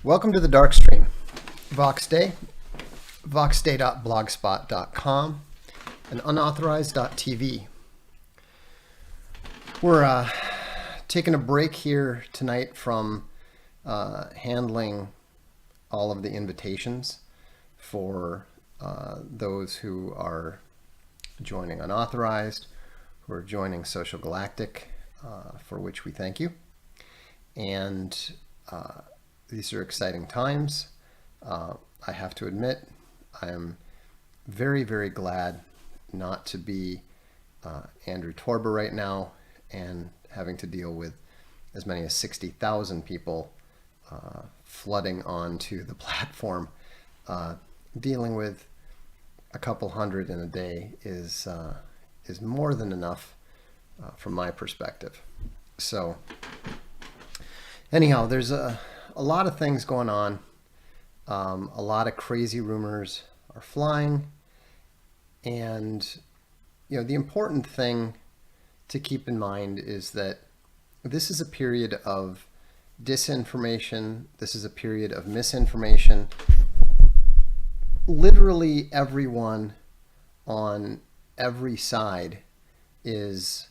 Welcome to the Darkstream. Vox Day, voxday.blogspot.com, and unauthorized.tv. We're taking a break here tonight from handling all of the invitations for those who are joining unauthorized, who are joining Social Galactic, for which we thank you. And these are exciting times. I have to admit, I am very, very glad not to be Andrew Torber right now and having to deal with as many as 60,000 people flooding onto the platform. Dealing with a couple hundred in a day is more than enough from my perspective. So anyhow, there's a lot of things going on. A lot of crazy rumors are flying. And, the important thing to keep in mind is that this is a period of disinformation. This is a period of misinformation. Literally everyone on every side is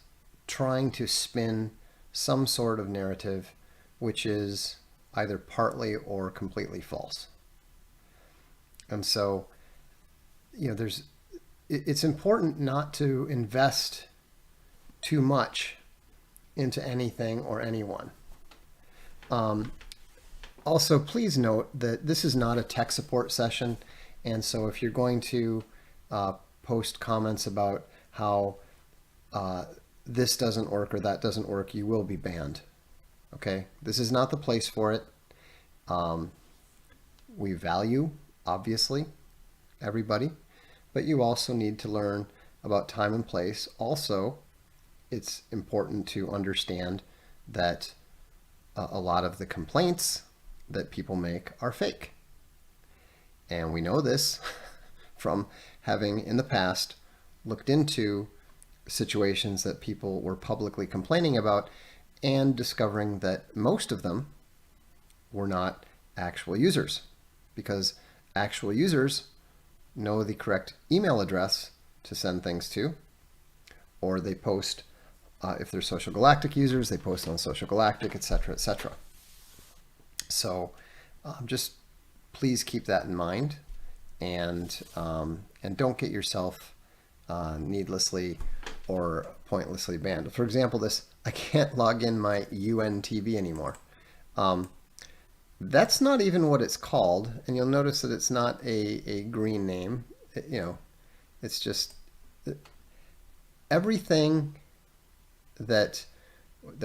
trying to spin some sort of narrative which is either partly or completely false. And so, it's important not to invest too much into anything or anyone. Also, please note that this is not a tech support session. And so if you're going to post comments about how this doesn't work or that doesn't work, you will be banned. Okay, this is not the place for it. We value, obviously, everybody, but you also need to learn about time and place. Also, it's important to understand that a lot of the complaints that people make are fake. And we know this from having in the past looked into situations that people were publicly complaining about and discovering that most of them were not actual users, because actual users know the correct email address to send things to, or they post, if they're Social Galactic users, they post on Social Galactic, etc., etc. So just please keep that in mind, and don't get yourself needlessly or pointlessly banned. For example, I can't log in my UNTV anymore. That's not even what it's called, and you'll notice that it's not a green name. It's just everything that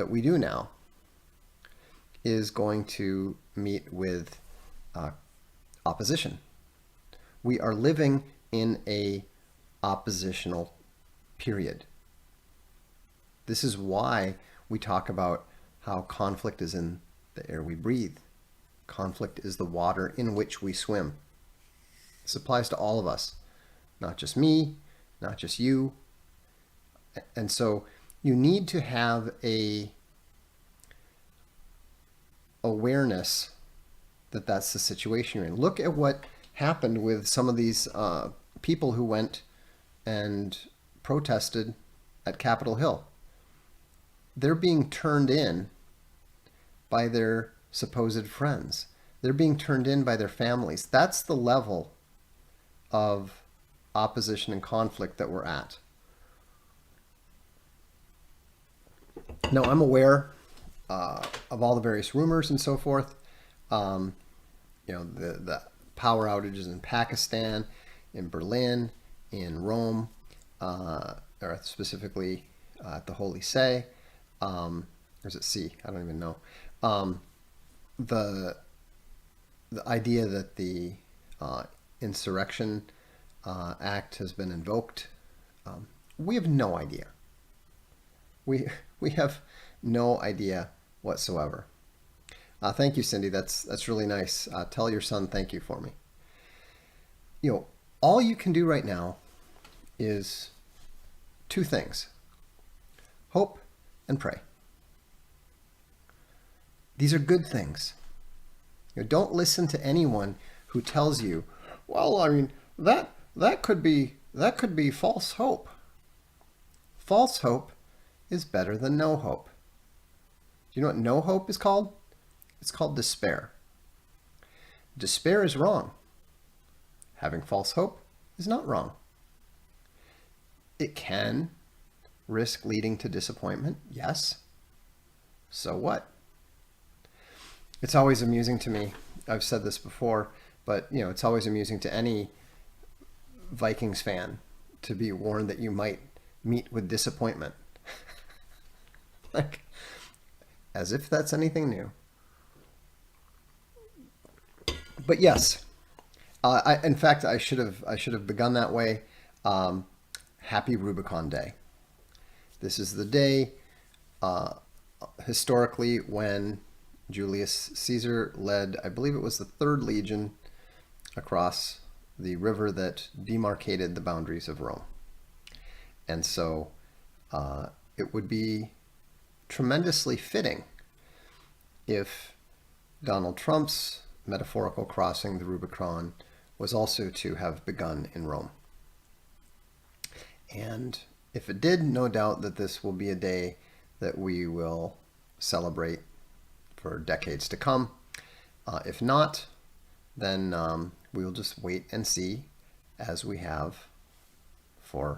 we do now is going to meet with opposition. We are living in a oppositional period. This is why we talk about how conflict is in the air we breathe. Conflict is the water in which we swim. This applies to all of us, not just me, not just you. And so you need to have a awareness that that's the situation you're in. Look at what happened with some of these people who went and protested at Capitol Hill. They're being turned in by their supposed friends. They're being turned in by their families. That's the level of opposition and conflict that we're at. Now, I'm aware of all the various rumors and so forth. The power outages in Pakistan, in Berlin, in Rome, or specifically at the Holy See. Or is it C? I don't even know. The idea that the insurrection act has been invoked. We have no idea. We we have no idea whatsoever. Thank you, Cindy. That's really nice. Tell your son thank you for me. All you can do right now is two things: hope and pray. These are good things. Don't listen to anyone who tells you, well, I mean, that could be false hope. False hope is better than no hope. Do you know what no hope is called? It's called despair. Despair is wrong. Having false hope is not wrong. It can risk leading to disappointment, yes. So what? It's always amusing to me. I've said this before, but it's always amusing to any Vikings fan to be warned that you might meet with disappointment. Like, as if that's anything new. But yes, in fact, I should have begun that way. Happy Rubicon Day. This is the day, historically, when Julius Caesar led, I believe it was the Third Legion, across the river that demarcated the boundaries of Rome. And so it would be tremendously fitting if Donald Trump's metaphorical crossing the Rubicon was also to have begun in Rome. And if it did, no doubt that this will be a day that we will celebrate for decades to come. If not, then we will just wait and see, as we have for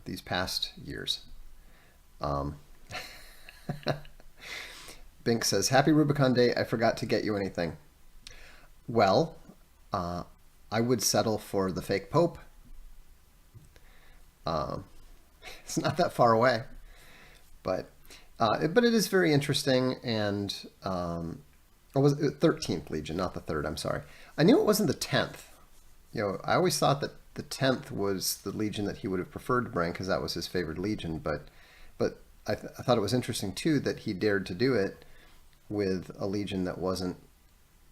these past years. Bink says, Happy Rubicon Day. I forgot to get you anything. Well, I would settle for the fake Pope. It's not that far away, but it is very interesting. And or was it 13th Legion, not the 3rd? I'm sorry. I knew it wasn't the 10th. I always thought that the 10th was the Legion that he would have preferred to bring because that was his favorite Legion. But I thought it was interesting too that he dared to do it with a Legion that wasn't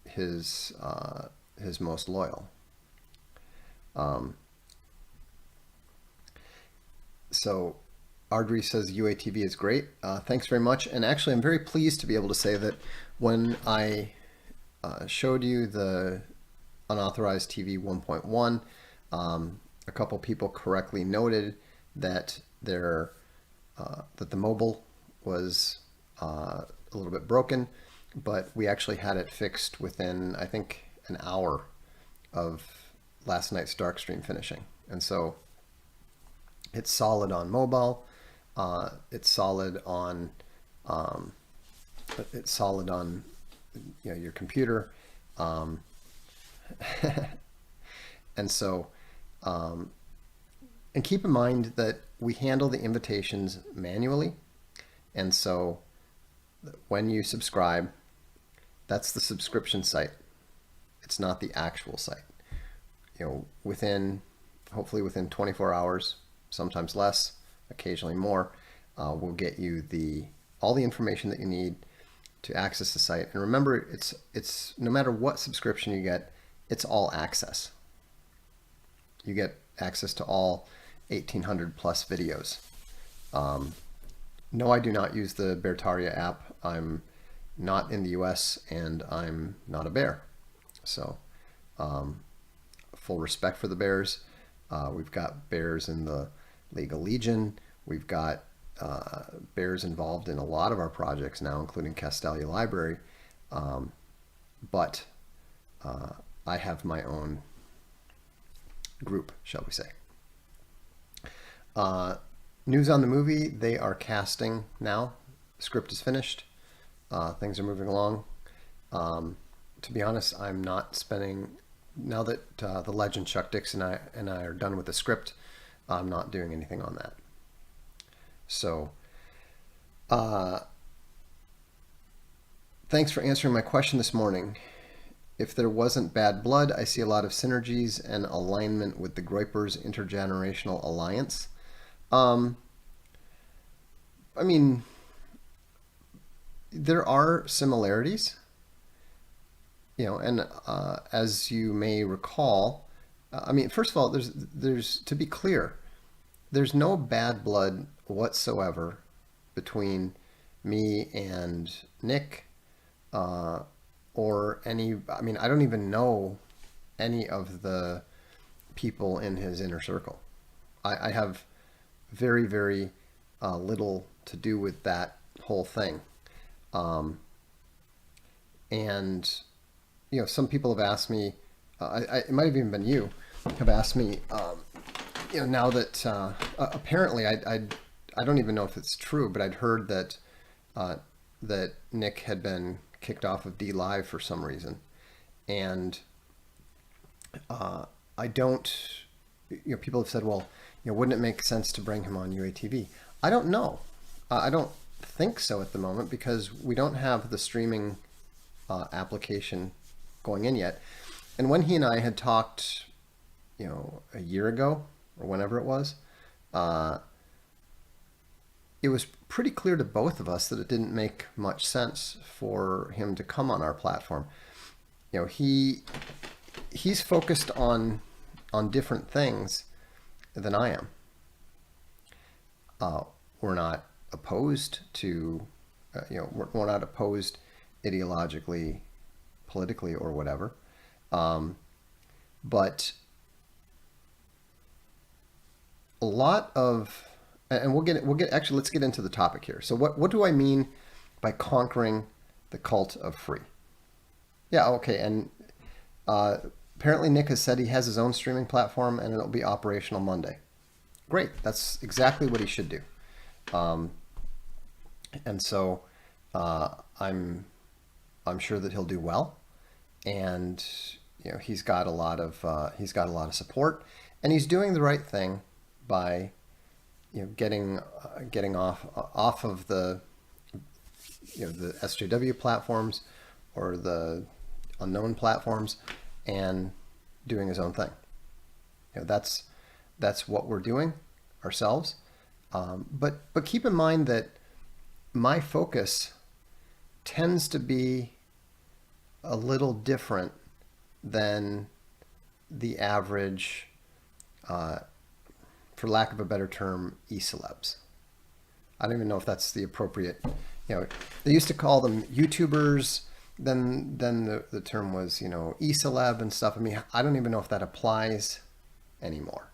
his most loyal. So Ardrey says UATV is great. Thanks very much. And actually, I'm very pleased to be able to say that when I showed you the unauthorized TV 1.1, a couple people correctly noted that that the mobile was a little bit broken, but we actually had it fixed within, I think, an hour of last night's Darkstream finishing. And so it's solid on mobile. It's solid on your computer. And so and keep in mind that we handle the invitations manually. And so when you subscribe, that's the subscription site. It's not the actual site. Hopefully within 24 hours, sometimes less, occasionally more, we'll get you all the information that you need to access the site. And remember, it's no matter what subscription you get, it's all access. You get access to all 1,800 plus videos. No, I do not use the Beartaria app. I'm not in the US and I'm not a bear. So full respect for the bears. We've got bears in the Legal Legion. We've got bears involved in a lot of our projects now, including Castalia Library. But I have my own group, shall we say. News on the movie, they are casting now. The script is finished. Things are moving along. To be honest, I'm not spending, now that the legend Chuck Dixon and I are done with the script, I'm not doing anything on that. So thanks for answering my question this morning. If there wasn't bad blood, I see a lot of synergies and alignment with the Groypers intergenerational alliance. Um, I mean, there are similarities, and as you may recall, I mean, first of all, there's to be clear, there's no bad blood whatsoever between me and Nick, uh, or any. I mean, I don't even know any of the people in his inner circle. I have very, very little to do with that whole thing. Um, and some people have asked me. It might have even been you have asked me. Now that apparently I don't even know if it's true, but I'd heard that that Nick had been kicked off of D Live for some reason, and I don't. People have said, well, wouldn't it make sense to bring him on UATV? I don't know. I don't think so at the moment because we don't have the streaming application going in yet. And when he and I had talked, a year ago or whenever it was, it was pretty clear to both of us that it didn't make much sense for him to come on our platform. He's focused on different things than I am. We're not opposed to, we're not opposed ideologically, politically, or whatever. But a lot of, and actually, let's get into the topic here. So what do I mean by conquering the cult of free? Yeah, okay. And apparently Nick has said he has his own streaming platform and it'll be operational Monday. Great. That's exactly what he should do. And so I'm sure that he'll do well. And he's got a lot of support, and he's doing the right thing by getting off of the the SJW platforms or the unknown platforms and doing his own thing. That's what we're doing ourselves. But keep in mind that my focus tends to be a little different than the average, for lack of a better term, e-celebs. I don't even know if that's the appropriate, they used to call them YouTubers, then the term was, e-celeb and stuff. I mean, I don't even know if that applies anymore.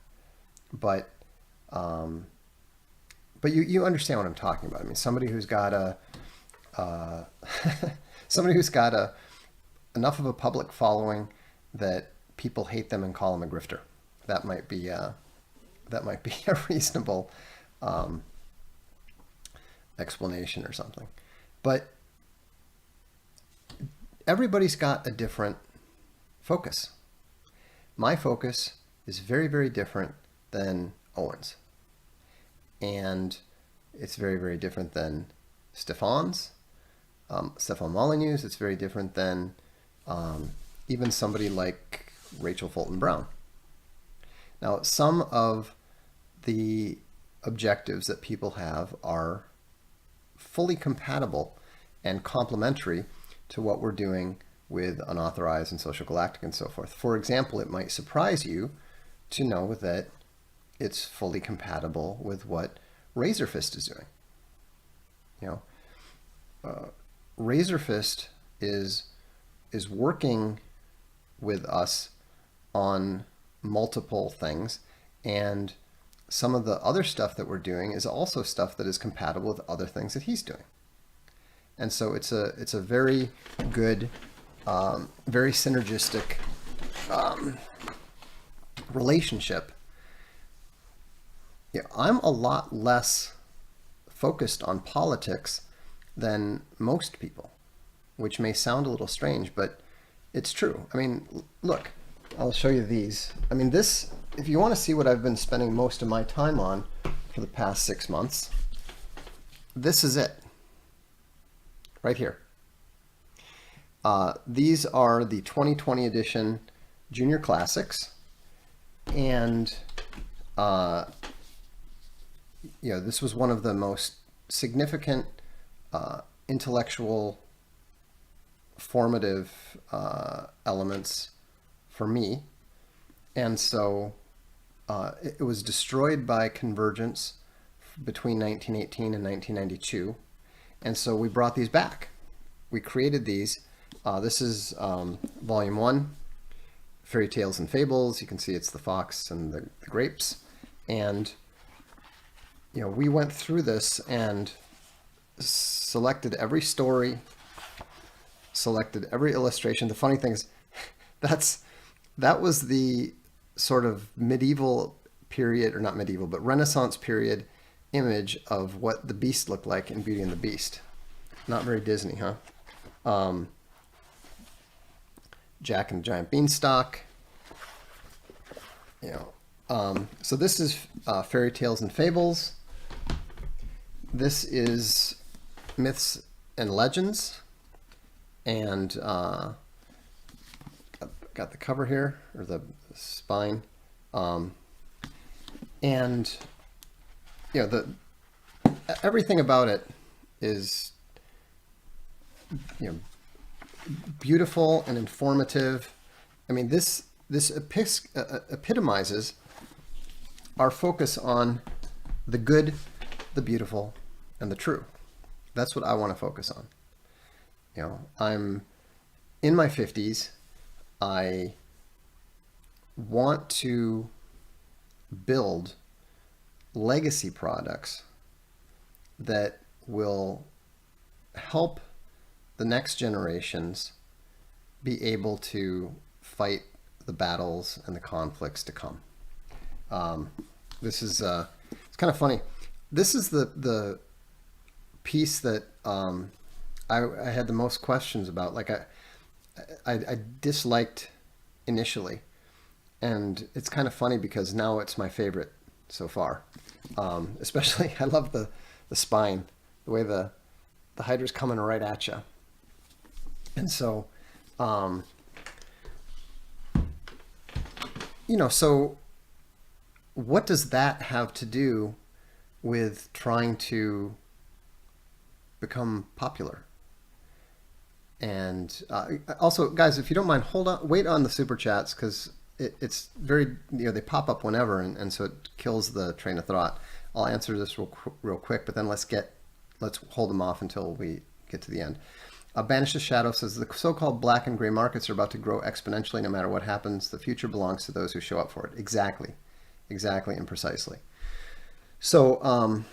But you understand what I'm talking about. I mean, somebody who's got enough of a public following that people hate them and call them a grifter. That might be a reasonable explanation or something. But everybody's got a different focus. My focus is very, very different than Owen's. And it's very, very different than Stefan's. Stefan Molyneux's. It's very different than even somebody like Rachel Fulton Brown. Now, some of the objectives that people have are fully compatible and complementary to what we're doing with Unauthorized and Social Galactic and so forth. For example, it might surprise you to know that it's fully compatible with what Razorfist is doing. Razorfist is working with us on multiple things, and some of the other stuff that we're doing is also stuff that is compatible with other things that he's doing. And so it's a very good, very synergistic relationship. I'm a lot less focused on politics than most people, which may sound a little strange, but it's true. I mean, look, I'll show you these. I mean, this, if you want to see what I've been spending most of my time on for the past 6 months, this is it. Right here. These are the 2020 edition Junior Classics, and this was one of the most significant intellectual formative elements for me. And so it was destroyed by convergence between 1918 and 1992. And so we brought these back. We created these. This is volume 1, Fairy Tales and Fables. You can see it's the fox and the grapes. And we went through this and selected every story, selected every illustration. The funny thing is, that was the sort of medieval period, or not medieval, but Renaissance period image of what the Beast looked like in Beauty and the Beast. Not very Disney, huh? Jack and the Giant Beanstalk. So this is Fairy Tales and Fables. This is Myths and Legends. And got the cover here, or the spine. And everything about it is beautiful and informative. I mean, this epitomizes our focus on the good, the beautiful, and the true. That's what I want to focus on. I'm in my 50s. I want to build legacy products that will help the next generations be able to fight the battles and the conflicts to come. This is it's kind of funny. This is the piece that I had the most questions about. Like I disliked initially, and it's kind of funny because now it's my favorite so far. Especially, I love the spine, the way the Hydra's coming right at you. And so, so what does that have to do with trying to become popular? And also, guys, if you don't mind, wait on the super chats, because it's very, they pop up whenever, and so it kills the train of thought. I'll answer this real quick, but then let's hold them off until we get to the end. Banish the Shadow says, the so-called black and gray markets are about to grow exponentially no matter what happens. The future belongs to those who show up for it. Exactly and precisely. So,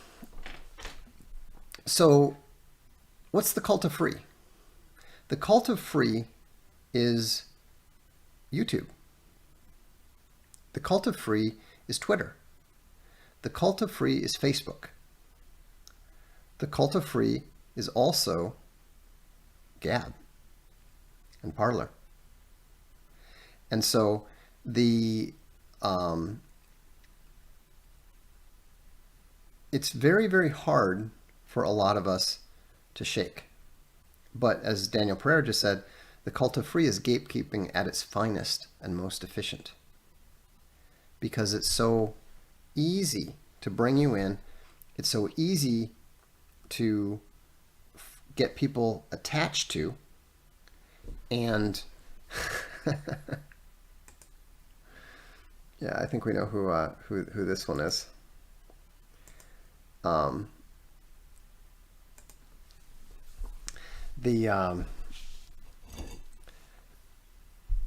what's the cult of free? The cult of free is YouTube. The cult of free is Twitter. The cult of free is Facebook. The cult of free is also Gab and Parler. And so it's very, very hard for a lot of us to shake. But as Daniel Pereira just said, the cult of free is gatekeeping at its finest and most efficient. Because it's so easy to bring you in. It's so easy to get people attached to. And yeah, I think we know who this one is.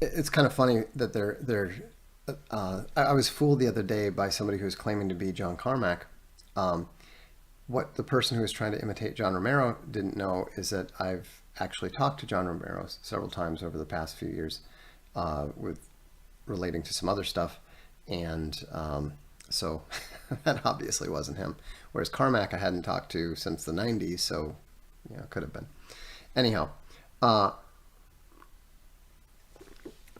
It's kind of funny that they're I was fooled the other day by somebody who was claiming to be John Carmack. What the person who was trying to imitate John Romero didn't know is that I've actually talked to John Romero several times over the past few years with relating to some other stuff. And so that obviously wasn't him. Whereas Carmack I hadn't talked to since the 90s, so it could have been. Anyhow, the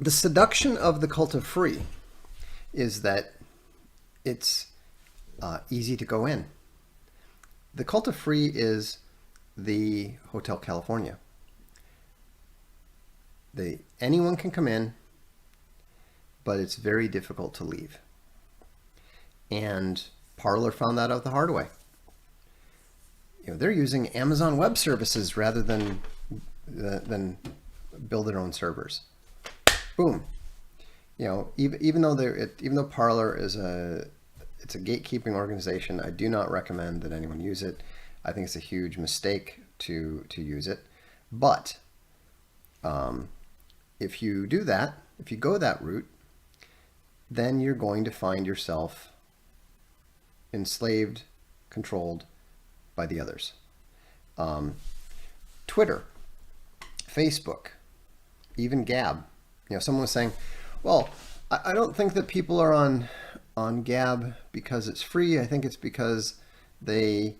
seduction of the cult of free is that it's easy to go in. The cult of free is the Hotel California. Anyone can come in, but it's very difficult to leave. And Parler found that out the hard way. They're using Amazon Web Services rather than build their own servers. Boom. Even though Parler is it's a gatekeeping organization, I do not recommend that anyone use it. I think it's a huge mistake to use it. But if you do that, if you go that route, then you're going to find yourself enslaved, controlled by the others. Twitter, Facebook, even Gab. Someone was saying, well, I don't think that people are on Gab because it's free. I think it's because there's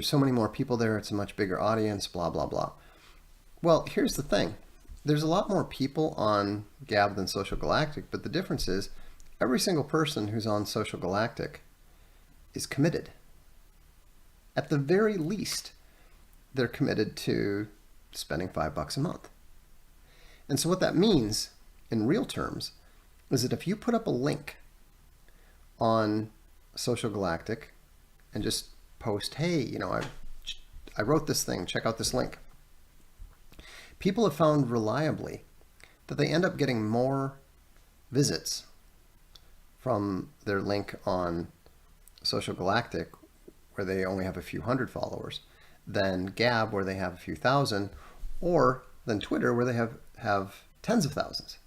so many more people there. It's a much bigger audience, blah, blah, blah. Well, here's the thing. There's a lot more people on Gab than Social Galactic, but the difference is every single person who's on Social Galactic is committed. At the very least, they're committed to spending $5 a month. And so what that means in real terms is that if you put up a link on Social Galactic and just post, hey, I wrote this thing, check out this link. People have found reliably that they end up getting more visits from their link on Social Galactic, where they only have a few hundred followers, than Gab, where they have a few thousand, or than Twitter, where they have tens of thousands.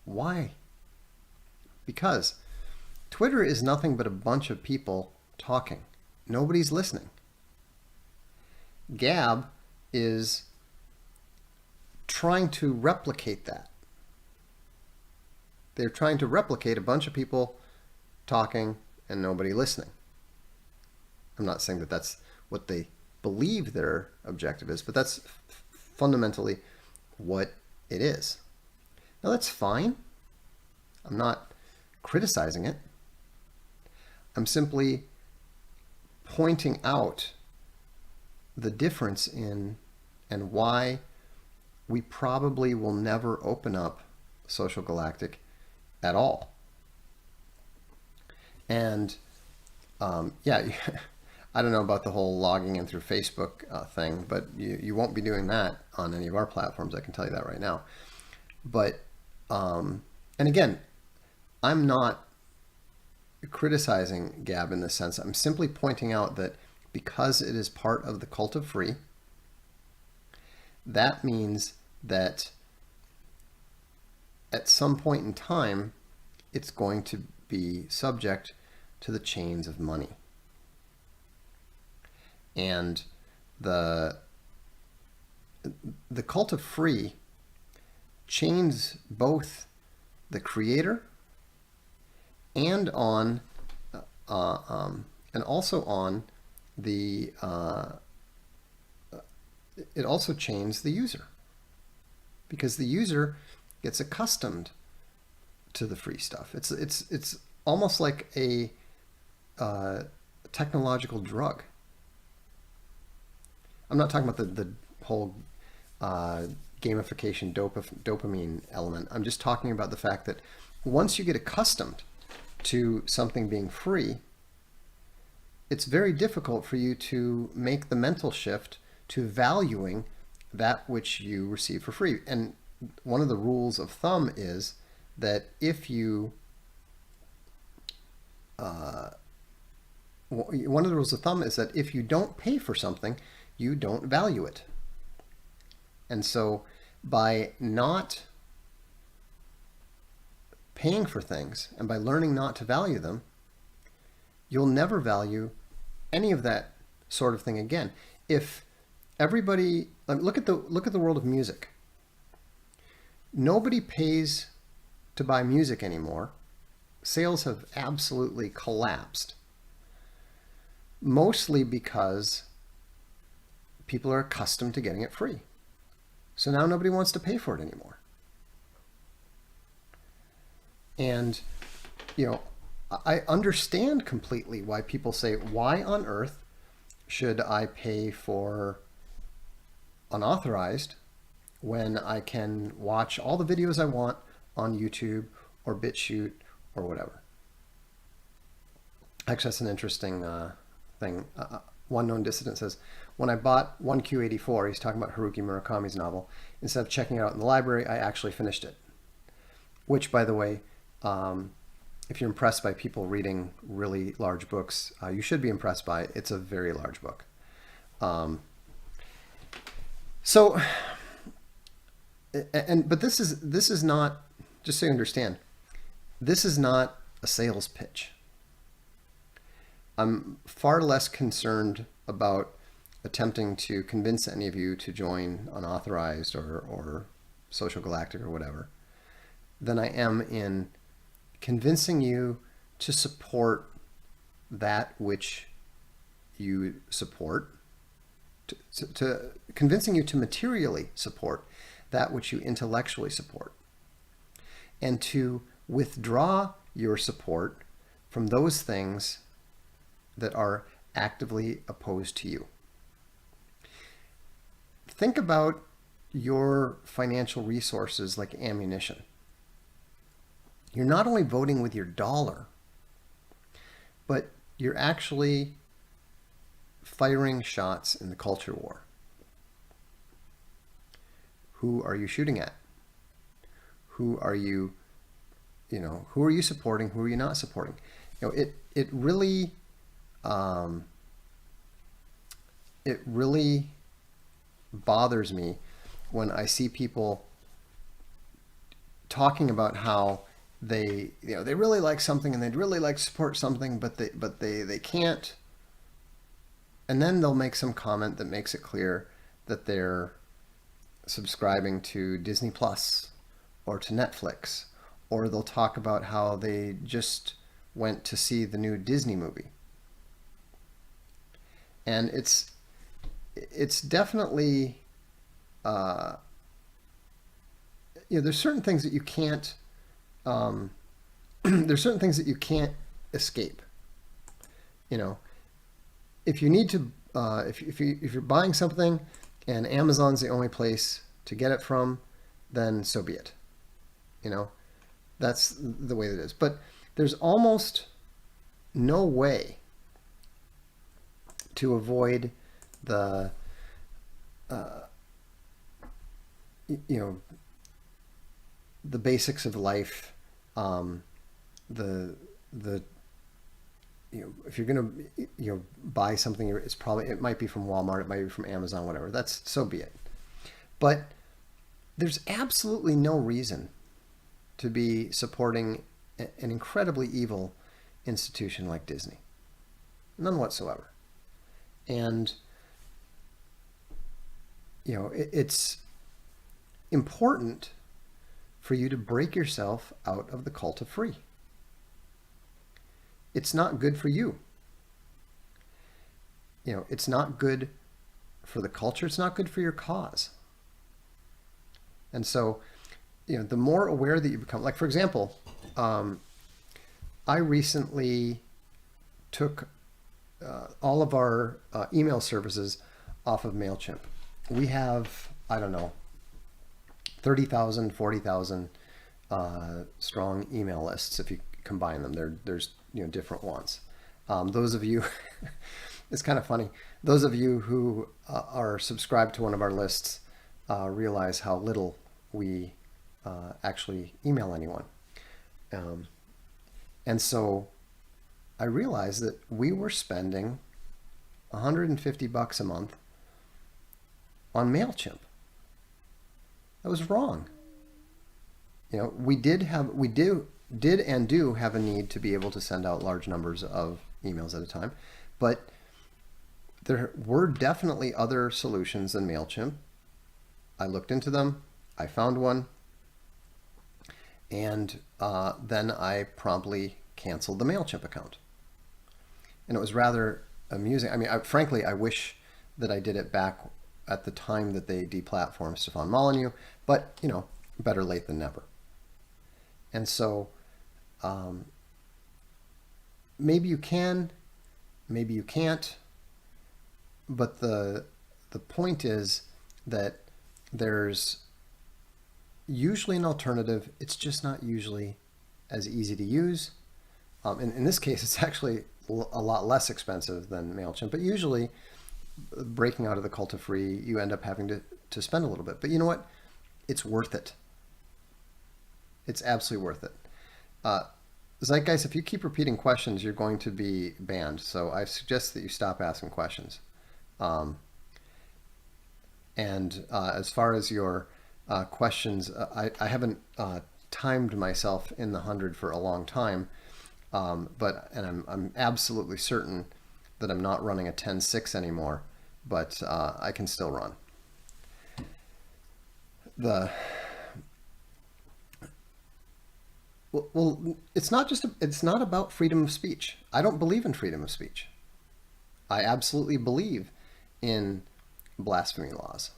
Why? Because Twitter is nothing but a bunch of people talking. Nobody's listening. Gab is trying to replicate that. They're trying to replicate a bunch of people talking and nobody listening. I'm not saying that that's what they believe their objective is, but that's fundamentally what it is. Now that's fine. I'm not criticizing it. I'm simply pointing out the difference in and why we probably will never open up Social Galactic at all. And yeah, I don't know about the whole logging in through Facebook thing, but you won't be doing that on any of our platforms. I can tell you that right now. But and again, I'm not criticizing Gab in this sense. I'm simply pointing out that because it is part of the cult of free, that means that at some point in time, it's going to be subject to the chains of money. And the cult of free chains both the creator and on and also on the it also chains the user, because the user gets accustomed to the free stuff. It's almost like a technological drug. I'm not talking about the whole gamification dopamine element. I'm just talking about the fact that once you get accustomed to something being free, it's very difficult for you to make the mental shift to valuing that which you receive for free. And one of the rules of thumb is that if you one of the rules of thumb is that if you don't pay for something, you don't value it. And so by not paying for things and by learning not to value them, you'll never value any of that sort of thing again. If everybody, look at the world of music. Nobody pays to buy music anymore. Sales have absolutely collapsed, mostly because people are accustomed to getting it free. So now nobody wants to pay for it anymore. And, I understand completely why people say, why on earth should I pay for unauthorized when I can watch all the videos I want on YouTube or BitChute or whatever. Actually, that's an interesting thing. One known dissident says, when I bought 1Q84, he's talking about Haruki Murakami's novel, instead of checking it out in the library, I actually finished it. Which, by the way, if you're impressed by people reading really large books, you should be impressed by it. It's a very large book. But this is not, just so you understand, this is not a sales pitch. I'm far less concerned about attempting to convince any of you to join Unauthorized or Social Galactic or whatever than I am in convincing you to support that which you support, to convincing you to materially support that which you intellectually support, and to withdraw your support from those things that are actively opposed to you. Think about your financial resources like ammunition. You're not only voting with your dollar, but you're actually firing shots in the culture war. Who are you shooting at? Who are you supporting? Who are you not supporting? It really bothers me when I see people talking about how they really like something and they'd really like to support something, but they can't. And then they'll make some comment that makes it clear that they're subscribing to Disney Plus or to Netflix, or they'll talk about how they just went to see the new Disney movie. And it's definitely there's certain things that you can't there's certain things that you can't escape. If you need to if you're buying something and Amazon's the only place to get it from, then so be it. That's the way it is. But there's almost no way to avoid the the basics of life, if you're gonna buy something, it might be from Walmart, it might be from Amazon, whatever. That's so be it. But there's absolutely no reason to be supporting an incredibly evil institution like Disney. None whatsoever. And it's important for you to break yourself out of the cult of free. It's not good for you. It's not good for the culture. It's not good for your cause. And so, the more aware that you become, like for example, I recently took all of our email services off of MailChimp. We have, 30,000, 40,000 strong email lists if you combine them. There's different ones. Those of you, it's kind of funny, those of you who are subscribed to one of our lists realize how little we actually email anyone. And so I realized that we were spending $150 a month on MailChimp. That was wrong. We did and do have a need to be able to send out large numbers of emails at a time, but there were definitely other solutions than MailChimp. I looked into them, I found one, and then I promptly canceled the MailChimp account. And it was rather amusing. Frankly, I wish that I did it back at the time that they deplatformed Stefan Molyneux, but better late than never. And so maybe you can, maybe you can't, but the point is that there's usually an alternative. It's just not usually as easy to use. In this case, it's actually a lot less expensive than MailChimp, but usually breaking out of the cult of free, you end up having to spend a little bit. But you know what? It's worth it. It's absolutely worth it. Zeitgeist, if you keep repeating questions, you're going to be banned. So I suggest that you stop asking questions. As far as your questions, I haven't timed myself in the 100 for a long time, I'm absolutely certain that I'm not running a 10.6 anymore, but I can still run. Well, it's not about freedom of speech. I don't believe in freedom of speech. I absolutely believe in blasphemy laws.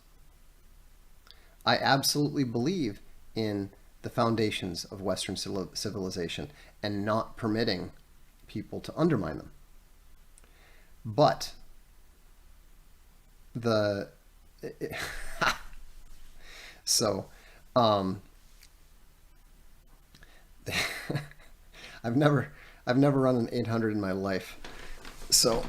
I absolutely believe in the foundations of Western civilization and not permitting people to undermine them. But I've never run an 800 in my life. So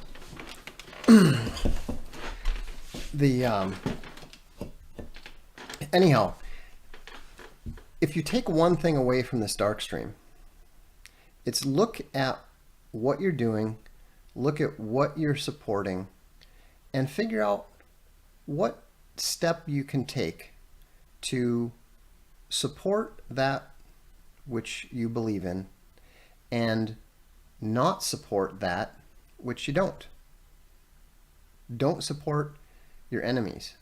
anyhow, if you take one thing away from this Darkstream, it's look at what you're doing, look at what you're supporting, and figure out what step you can take to support that which you believe in and not support that which you don't. Don't support your enemies.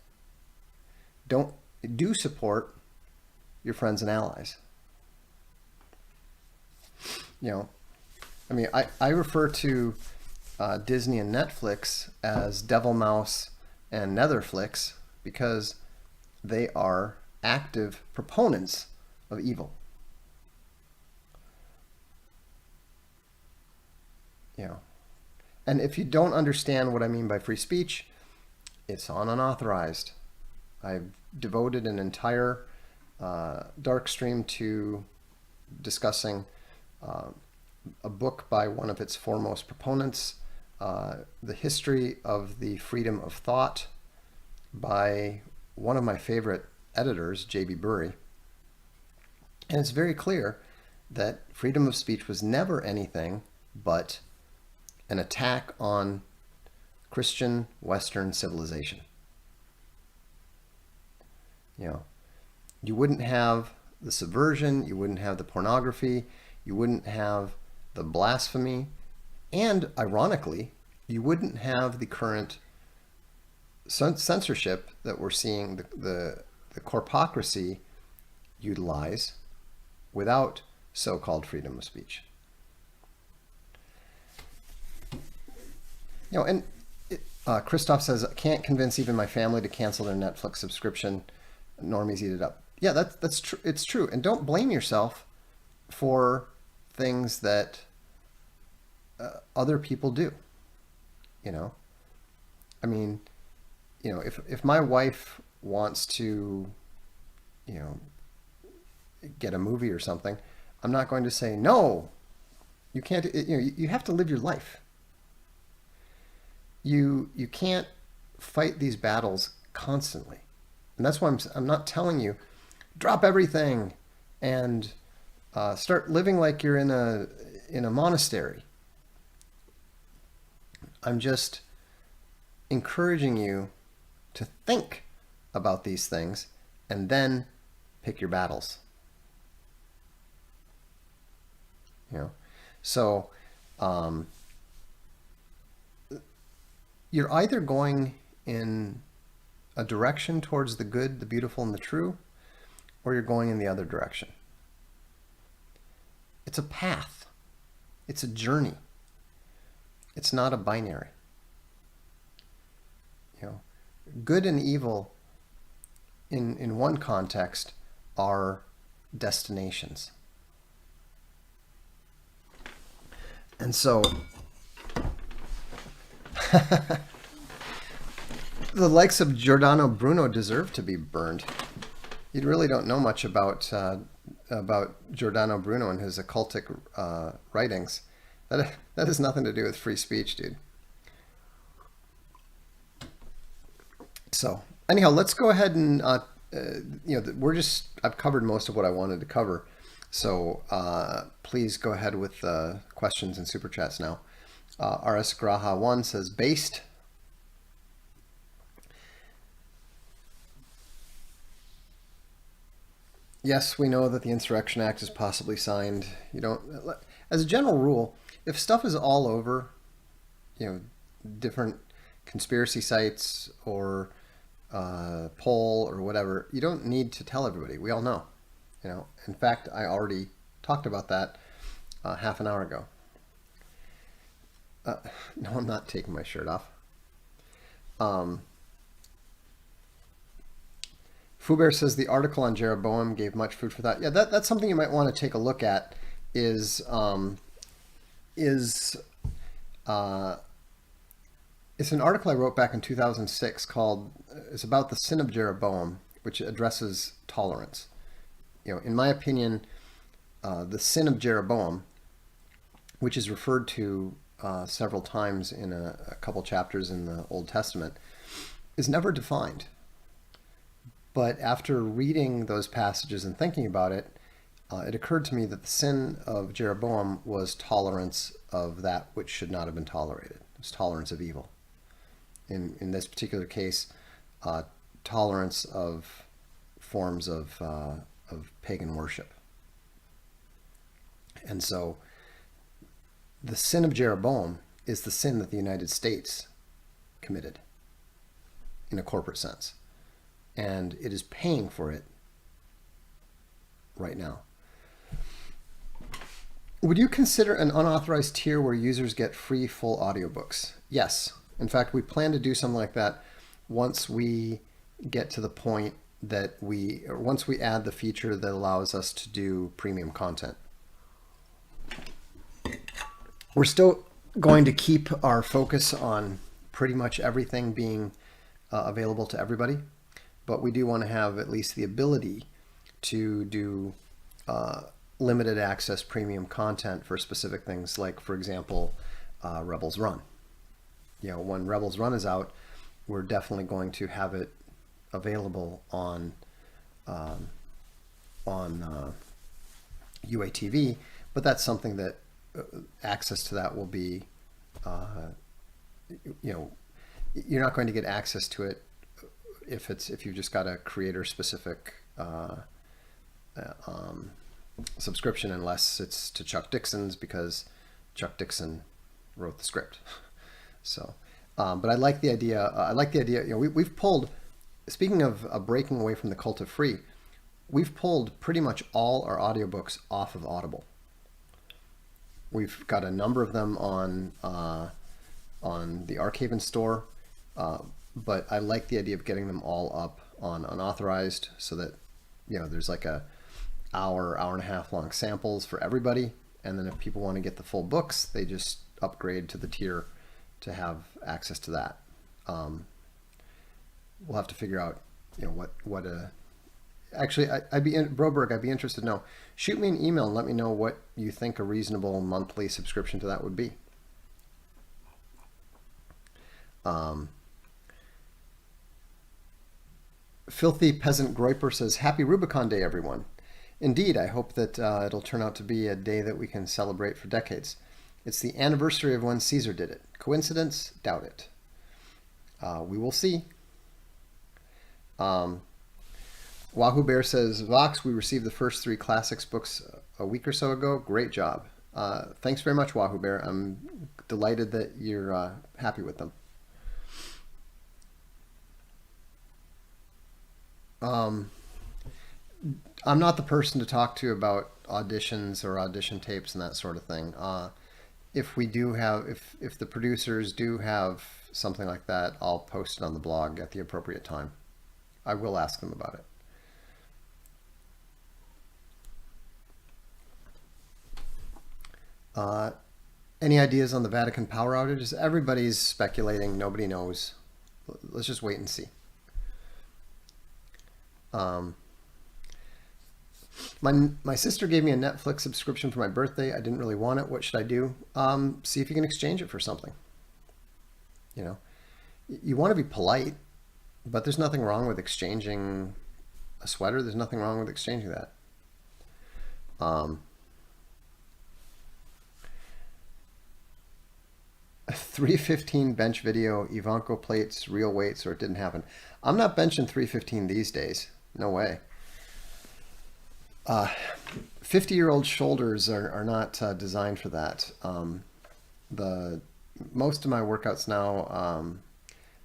Do support your friends and allies. I refer to Disney and Netflix as Devil Mouse and Netherflix because they are active proponents of evil. And if you don't understand what I mean by free speech, it's on unauthorized. I've devoted an entire Darkstream to discussing a book by one of its foremost proponents, The History of the Freedom of Thought by one of my favorite editors, J.B. Bury. And it's very clear that freedom of speech was never anything but an attack on Christian Western civilization. You wouldn't have the subversion, you wouldn't have the pornography, you wouldn't have the blasphemy, and ironically, you wouldn't have the current censorship that we're seeing the corpocracy utilize without so-called freedom of speech. And Christoph says, I can't convince even my family to cancel their Netflix subscription. Normies eat it up. Yeah, that's true. It's true. And don't blame yourself for things that other people do. If my wife wants to, get a movie or something, I'm not going to say, no, you can't, you have to live your life. You can't fight these battles constantly. And that's why I'm not telling you, drop everything and start living like you're in a monastery. I'm just encouraging you to think about these things and then pick your battles. So you're either going in a direction towards the good, the beautiful, and the true, or you're going in the other direction. It's a path. It's a journey. It's not a binary. Good and evil in one context are destinations. And so The likes of Giordano Bruno deserve to be burned. You really don't know much about Giordano Bruno and his occultic writings. That has nothing to do with free speech, dude. So anyhow, let's go ahead and I've covered most of what I wanted to cover. So please go ahead with questions and super chats now. RS Graha 1 says based. Yes, we know that the Insurrection Act is possibly signed. You don't, as a general rule, if stuff is all over, different conspiracy sites or poll or whatever, you don't need to tell everybody. We all know. In fact, I already talked about that half an hour ago. No, I'm not taking my shirt off. Fuber says the article on Jeroboam gave much food for thought. Yeah, that's something you might want to take a look at. It's an article I wrote back in 2006 called "It's about the sin of Jeroboam," which addresses tolerance. In my opinion, the sin of Jeroboam, which is referred to several times in a couple chapters in the Old Testament, is never defined. But after reading those passages and thinking about it, it occurred to me that the sin of Jeroboam was tolerance of that which should not have been tolerated. It was tolerance of evil. In this particular case, tolerance of forms of pagan worship. And so the sin of Jeroboam is the sin that the United States committed in a corporate sense. And it is paying for it right now. Would you consider an unauthorized tier where users get free full audiobooks? Yes. In fact, we plan to do something like that once we get to the point that once we add the feature that allows us to do premium content. We're still going to keep our focus on pretty much everything being available to everybody. But we do want to have at least the ability to do limited access premium content for specific things, like, for example, Rebels Run. When Rebels Run is out, we're definitely going to have it available on UATV, but that's something that access to that will be, you're not going to get access to it if you've just got a creator specific subscription, unless it's to Chuck Dixon's, because Chuck Dixon wrote the script. So, but I like the idea. We've pulled, speaking of breaking away from the cult of free, we've pulled pretty much all our audiobooks off of Audible. We've got a number of them on the Archaven store. But I like the idea of getting them all up on unauthorized, so that there's like a hour and a half long samples for everybody, and then if people want to get the full books, they just upgrade to the tier to have access to that. We'll have to figure out actually Broberg, I'd be interested to know. Shoot me an email and let me know what you think a reasonable monthly subscription to that would be. Filthy Peasant Groiper says, "Happy Rubicon Day, everyone. Indeed, I hope that it'll turn out to be a day that we can celebrate for decades. It's the anniversary of when Caesar did it. Coincidence? Doubt it. We will see." Wahoo Bear says, "Vox, we received the first 3 classics books a week or so ago. Great job." Thanks very much, Wahoo Bear. I'm delighted that you're happy with them. I'm not the person to talk to about auditions or audition tapes and that sort of thing. If the producers do have something like that, I'll post it on the blog at the appropriate time. I will ask them about it. Any ideas on the Vatican power outages? Everybody's speculating. Nobody knows. let's just wait and see. My sister gave me a Netflix subscription for my birthday. I didn't really want it. What should I do? See if you can exchange it for something. You know, you want to be polite, but there's nothing wrong with exchanging a sweater. There's nothing wrong with exchanging that. 315 bench video, Ivanko plates, real weights, or it didn't happen. I'm not benching 315 these days. No way. 50-year-old shoulders are not designed for that. The most of my workouts now,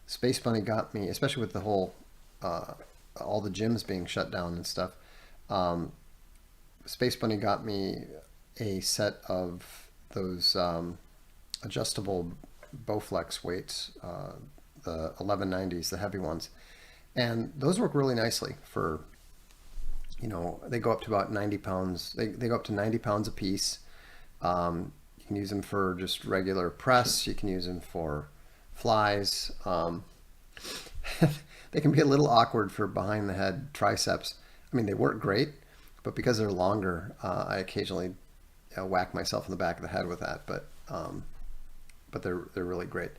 Space Bunny got me, especially with the whole all the gyms being shut down and stuff. Space Bunny got me a set of those adjustable Bowflex weights, the 1190s, the heavy ones, and those work really nicely for, you know, they go up to about 90 pounds. They go up to 90 pounds a piece. You can use them for just regular press. You can use them for flies. They can be a little awkward for behind the head triceps. I mean, they work great, but because they're longer, I occasionally whack myself in the back of the head with that. But they're really great.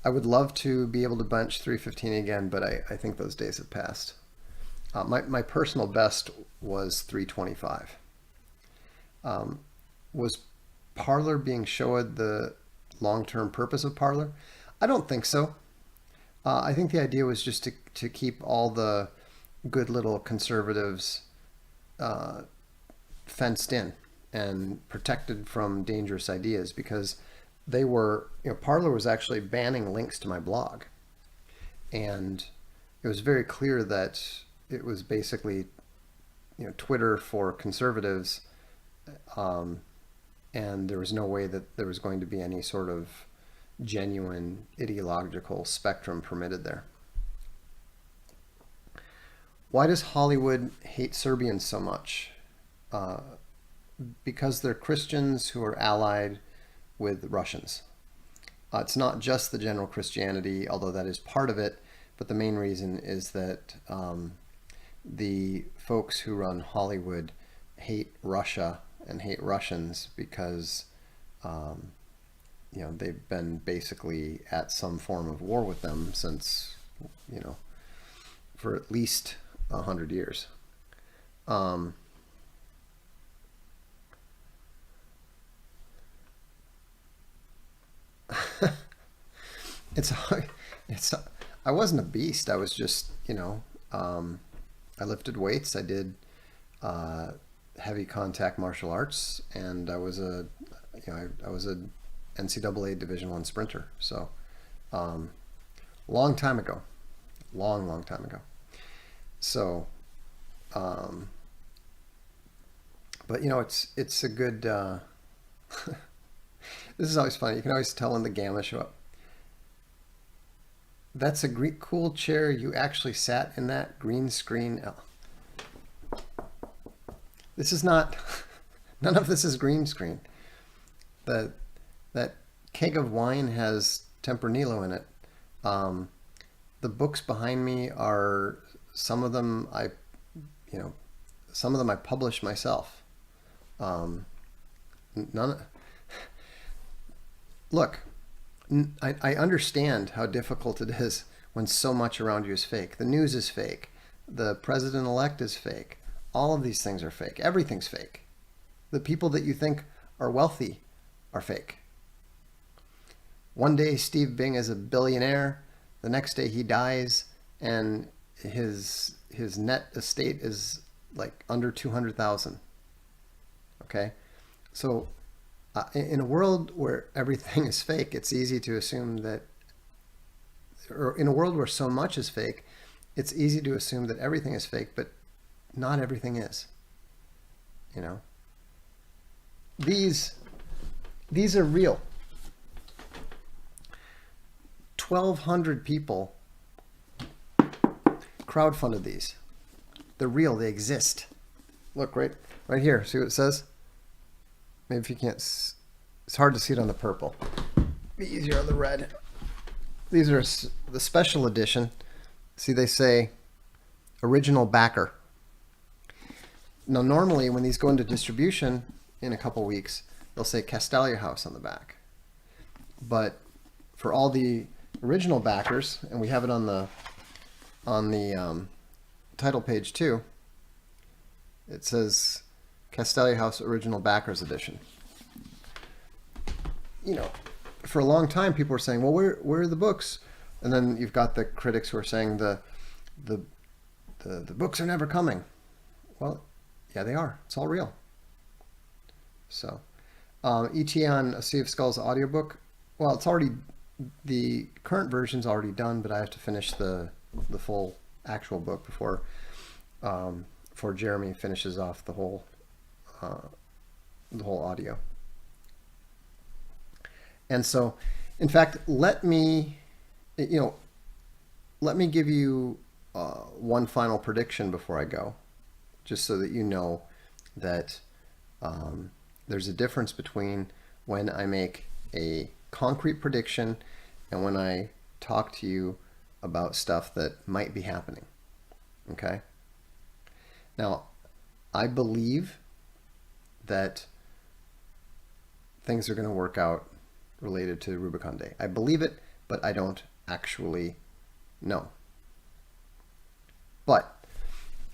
I would love to be able to bench 315 again, but I think those days have passed. My personal best was 325. Was Parlor being showed the long-term purpose of Parlor? I don't think so. I think the idea was just to keep all the good little conservatives fenced in and protected from dangerous ideas, because they were, you know, Parler was actually banning links to my blog. And it was very clear that it was basically, you know, Twitter for conservatives. And there was no way that there was going to be any sort of genuine ideological spectrum permitted there. Why does Hollywood hate Serbians so much? Because they're Christians who are allied with Russians. It's not just the general Christianity, although that is part of it, but the main reason is that the folks who run Hollywood hate Russia and hate Russians because you know, they've been basically at some form of war with them since, you know, for at least 100 years. I wasn't a beast. I was just, you know, I lifted weights. I did heavy contact martial arts, and I was a NCAA Division I sprinter. So, long time ago, long time ago. So, but you know, it's a good. This is always funny. You can always tell when the gamma show up. That's a Greek cool chair. You actually sat in that green screen. This is not. None of this is green screen. That keg of wine has Tempranillo in it. The books behind me are, some of them I published myself. Look, I understand how difficult it is when so much around you is fake. The news is fake. The president-elect is fake. All of these things are fake. Everything's fake. The people that you think are wealthy are fake. One day Steve Bing is a billionaire. The next day he dies, and his net estate is like under 200,000. Okay, so in a world where everything is fake, it's easy to assume that, or in a world where so much is fake, it's easy to assume that everything is fake, but not everything is. You know, these are real. 1,200 people crowdfunded these. They're real. They exist. Look right here. See what it says? Maybe if you can't, it's hard to see it on the purple. Be easier on the red. these are the special edition. See, they say original backer. Now, normally when these go into distribution in a couple weeks, they'll say Castalia House on the back. But for all the original backers, and we have it on the title page too, it says Castalia House Original Backers Edition. You know, for a long time people were saying, well, where are the books? And then you've got the critics who are saying the books are never coming. Well, yeah, they are. It's all real. So, E.T. on A Sea of Skulls audiobook. Well, it's already, the current version's already done, but I have to finish the full actual book before Jeremy finishes off the whole audio. And so, in fact, let me give you one final prediction before I go, just so that you know that there's a difference between when I make a concrete prediction and when I talk to you about stuff that might be happening. Okay? Now, I believe that things are going to work out related to Rubicon Day. I believe it, but I don't actually know. But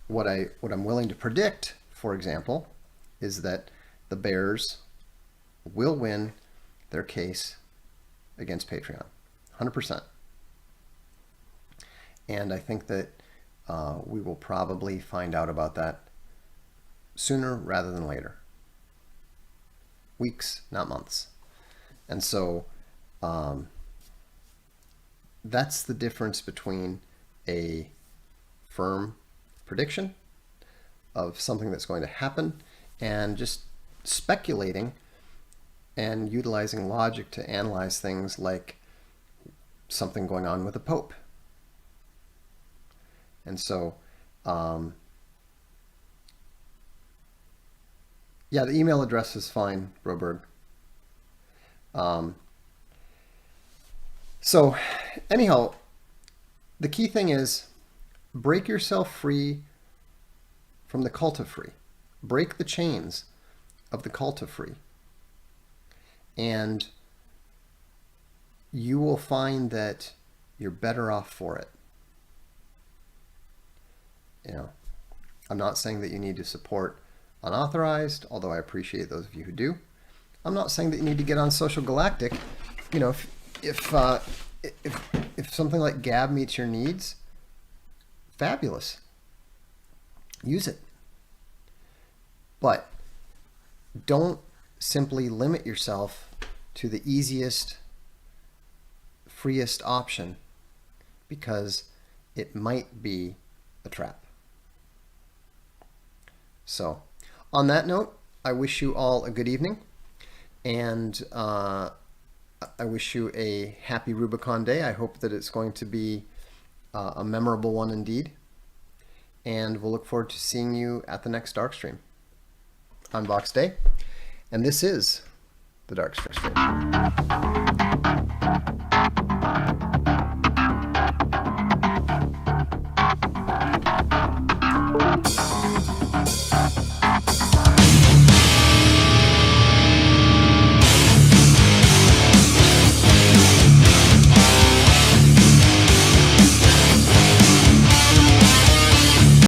what I'm willing to predict, for example, is that the Bears will win their case against Patreon, 100%. And I think that we will probably find out about that sooner rather than later. Weeks, not months. And so that's the difference between a firm prediction of something that's going to happen and just speculating and utilizing logic to analyze things like something going on with the Pope. And so, yeah, the email address is fine, Broberg. So anyhow, the key thing is break yourself free from the cult of free. Break the chains of the cult of free. And you will find that you're better off for it. You know, I'm not saying that you need to support unauthorized, although I appreciate those of you who do. I'm not saying that you need to get on Social Galactic. You know, if something like Gab meets your needs, fabulous. Use it. But don't simply limit yourself to the easiest, freest option, because it might be a trap. So, on that note, I wish you all a good evening, and I wish you a happy Rubicon Day. I hope that it's going to be a memorable one indeed, and we'll look forward to seeing you at the next Darkstream. I'm Box Day, and this is the Darkstream.